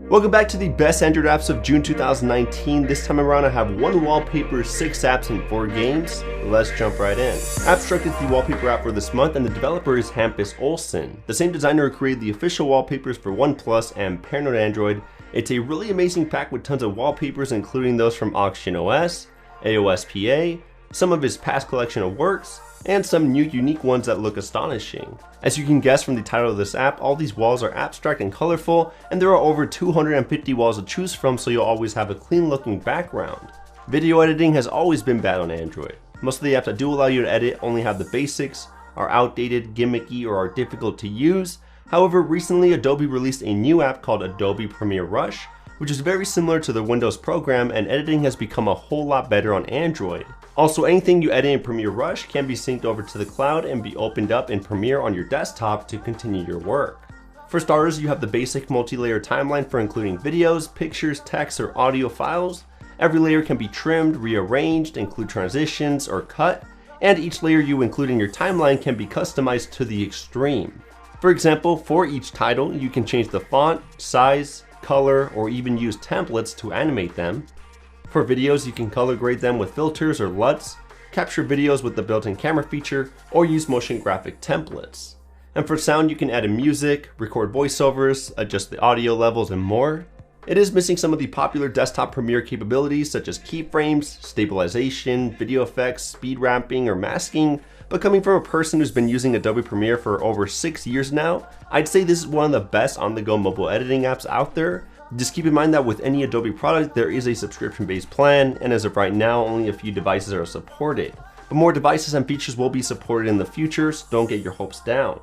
Welcome back to the best Android apps of June 2019. This time around I have 1 wallpaper, 6 apps, and 4 games. Let's jump right in. Abstract is the wallpaper app for this month and the developer is Hampus Olsen. The same designer who created the official wallpapers for OnePlus and Paranoid Android. It's a really amazing pack with tons of wallpapers, including those from Oxygen OS, AOSPA, some of his past collection of works, and some new unique ones that look astonishing. As you can guess from the title of this app, all these walls are abstract and colorful, and there are over 250 walls to choose from, so you'll always have a clean looking background. Video editing has always been bad on Android. Most of the apps that do allow you to edit only have the basics, are outdated, gimmicky, or are difficult to use. However, recently Adobe released a new app called Adobe Premiere Rush, which is very similar to the Windows program, and editing has become a whole lot better on Android. Also, anything you edit in Premiere Rush can be synced over to the cloud and be opened up in Premiere on your desktop to continue your work. For starters, you have the basic multi-layer timeline for including videos, pictures, text, or audio files. Every layer can be trimmed, rearranged, include transitions, or cut, and each layer you include in your timeline can be customized to the extreme. For example, for each title, you can change the font, size, color, or even use templates to animate them. For videos, you can color grade them with filters or LUTs, capture videos with the built-in camera feature, or use motion graphic templates. And for sound, you can add in music, record voiceovers, adjust the audio levels, and more. It is missing some of the popular desktop Premiere capabilities such as keyframes, stabilization, video effects, speed ramping, or masking, but coming from a person who's been using Adobe Premiere for over 6 years now, I'd say this is one of the best on-the-go mobile editing apps out there. Just keep in mind that with any Adobe product, there is a subscription-based plan, and as of right now, only a few devices are supported. But more devices and features will be supported in the future, so don't get your hopes down.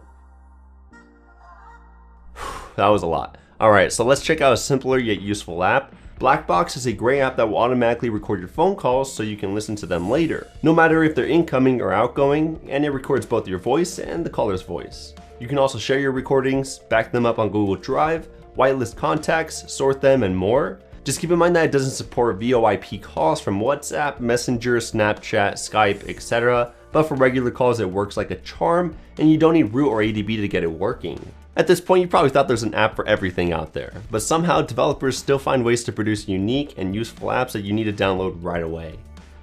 That was a lot. Alright, so let's check out a simpler yet useful app. Blackbox is a great app that will automatically record your phone calls so you can listen to them later, no matter if they're incoming or outgoing, and it records both your voice and the caller's voice. You can also share your recordings, back them up on Google Drive, whitelist contacts, sort them, and more. Just keep in mind that it doesn't support VoIP calls from WhatsApp, Messenger, Snapchat, Skype, etc. But for regular calls it works like a charm, and you don't need root or ADB to get it working. At this point you probably thought there's an app for everything out there, but somehow developers still find ways to produce unique and useful apps that you need to download right away.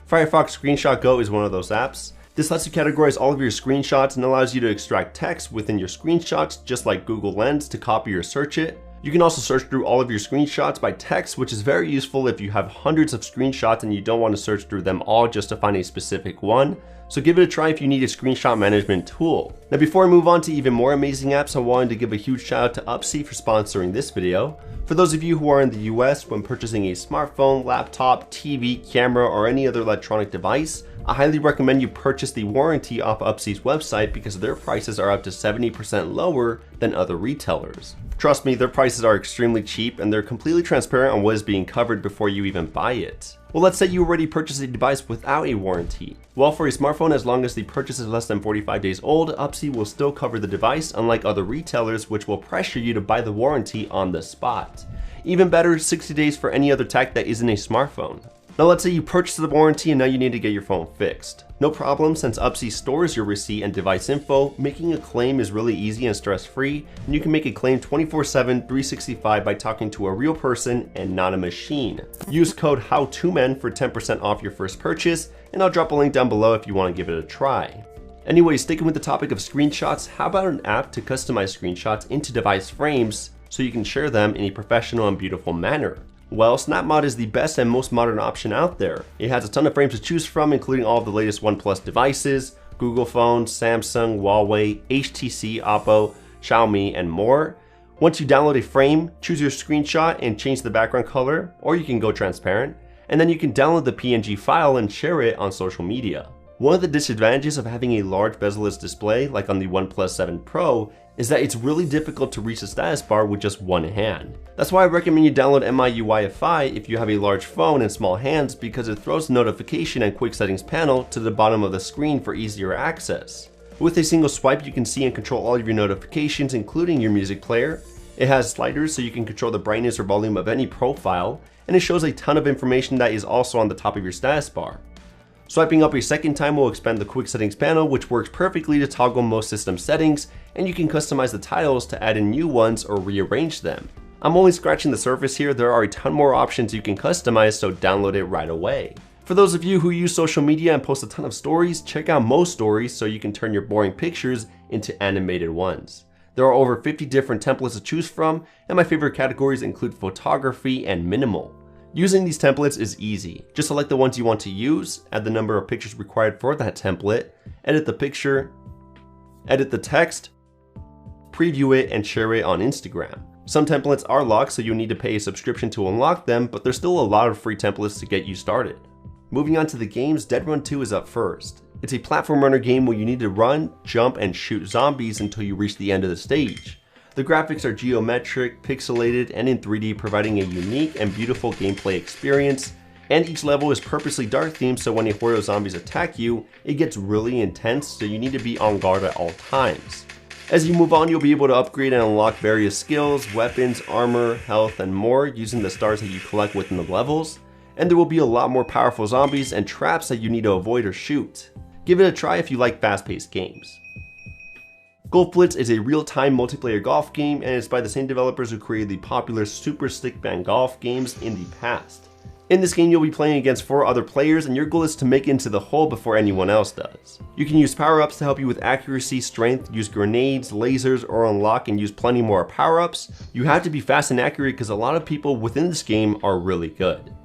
Firefox Screenshot Go is one of those apps. This lets you categorize all of your screenshots and allows you to extract text within your screenshots just like Google Lens to copy or search it. You can also search through all of your screenshots by text, which is very useful if you have hundreds of screenshots and you don't want to search through them all just to find a specific one. So give it a try if you need a screenshot management tool. Now before I move on to even more amazing apps, I wanted to give a huge shout out to Upsy for sponsoring this video. For those of you who are in the US, when purchasing a smartphone, laptop, TV, camera, or any other electronic device, I highly recommend you purchase the warranty off Upsy's website because their prices are up to 70% lower than other retailers. Trust me, their prices are extremely cheap and they're completely transparent on what is being covered before you even buy it. Well, let's say you already purchased a device without a warranty. Well, for a smartphone, as long as the purchase is less than 45 days old, Upsy will still cover the device, unlike other retailers which will pressure you to buy the warranty on the spot. Even better, 60 days for any other tech that isn't a smartphone. Now let's say you purchased the warranty and now you need to get your phone fixed. No problem, since Upsy stores your receipt and device info, making a claim is really easy and stress-free, and you can make a claim 24/7, 365 by talking to a real person and not a machine. Use code HOWTOMEN for 10% off your first purchase, and I'll drop a link down below if you want to give it a try. Anyway, sticking with the topic of screenshots, how about an app to customize screenshots into device frames so you can share them in a professional and beautiful manner? Well, SnapMod is the best and most modern option out there. It has a ton of frames to choose from, including all of the latest OnePlus devices, Google phones, Samsung, Huawei, HTC, Oppo, Xiaomi, and more. Once you download a frame, choose your screenshot and change the background color, or you can go transparent, and then you can download the PNG file and share it on social media. One of the disadvantages of having a large bezel-less display, like on the OnePlus 7 Pro, is that it's really difficult to reach the status bar with just one hand. That's why I recommend you download MIUI if you have a large phone and small hands, because it throws the notification and quick settings panel to the bottom of the screen for easier access. With a single swipe, you can see and control all of your notifications, including your music player. It has sliders so you can control the brightness or volume of any profile, and it shows a ton of information that is also on the top of your status bar. Swiping up a second time will expand the quick settings panel, which works perfectly to toggle most system settings, and you can customize the titles to add in new ones or rearrange them. I'm only scratching the surface here, there are a ton more options you can customize, so download it right away. For those of you who use social media and post a ton of stories, check out Mo Stories so you can turn your boring pictures into animated ones. There are over 50 different templates to choose from, and my favorite categories include photography and minimal. Using these templates is easy. Just select the ones you want to use, add the number of pictures required for that template, edit the picture, edit the text, preview it, and share it on Instagram. Some templates are locked, so you'll need to pay a subscription to unlock them, but there's still a lot of free templates to get you started. Moving on to the games, Dead Run 2 is up first. It's a platform runner game where you need to run, jump, and shoot zombies until you reach the end of the stage. The graphics are geometric, pixelated, and in 3D, providing a unique and beautiful gameplay experience, and each level is purposely dark themed, so when a horde of zombies attack you, it gets really intense, so you need to be on guard at all times. As you move on, you'll be able to upgrade and unlock various skills, weapons, armor, health, and more using the stars that you collect within the levels, and there will be a lot more powerful zombies and traps that you need to avoid or shoot. Give it a try if you like fast-paced games. Golf Blitz is a real-time multiplayer golf game, and it's by the same developers who created the popular Super Stickman golf games in the past. In this game, you'll be playing against 4 other players, and your goal is to make it into the hole before anyone else does. You can use power-ups to help you with accuracy, strength, use grenades, lasers, or unlock and use plenty more power-ups. You have to be fast and accurate because a lot of people within this game are really good.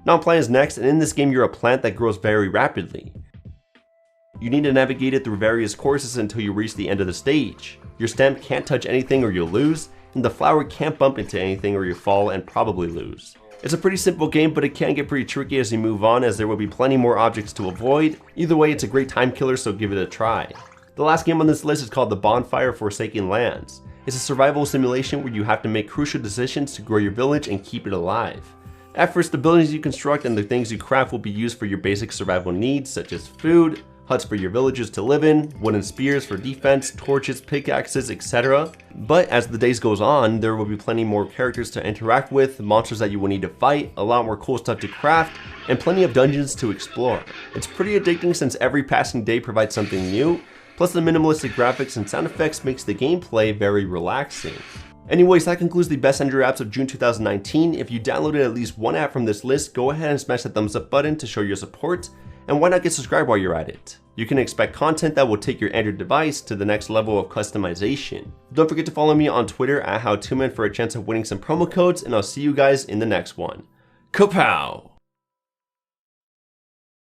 Non-plant is next, and in this game you're a plant that grows very rapidly. You need to navigate it through various courses until you reach the end of the stage. Your stem can't touch anything or you'll lose, and the flower can't bump into anything or you'll fall and probably lose. It's a pretty simple game, but it can get pretty tricky as you move on, as there will be plenty more objects to avoid. Either way, it's a great time killer, so give it a try. The last game on this list is called The Bonfire Forsaken Lands. It's a survival simulation where you have to make crucial decisions to grow your village and keep it alive. At first, the buildings you construct and the things you craft will be used for your basic survival needs, such as food, huts for your villagers to live in, wooden spears for defense, torches, pickaxes, etc. But as the days goes on, there will be plenty more characters to interact with, monsters that you will need to fight, a lot more cool stuff to craft, and plenty of dungeons to explore. It's pretty addicting since every passing day provides something new, plus the minimalistic graphics and sound effects makes the gameplay very relaxing. Anyways, that concludes the best Android apps of June 2019. If you downloaded at least one app from this list, go ahead and smash that thumbs up button to show your support, and why not get subscribed while you're at it? You can expect content that will take your Android device to the next level of customization. Don't forget to follow me on Twitter at HowToMan for a chance of winning some promo codes, and I'll see you guys in the next one. Kapow!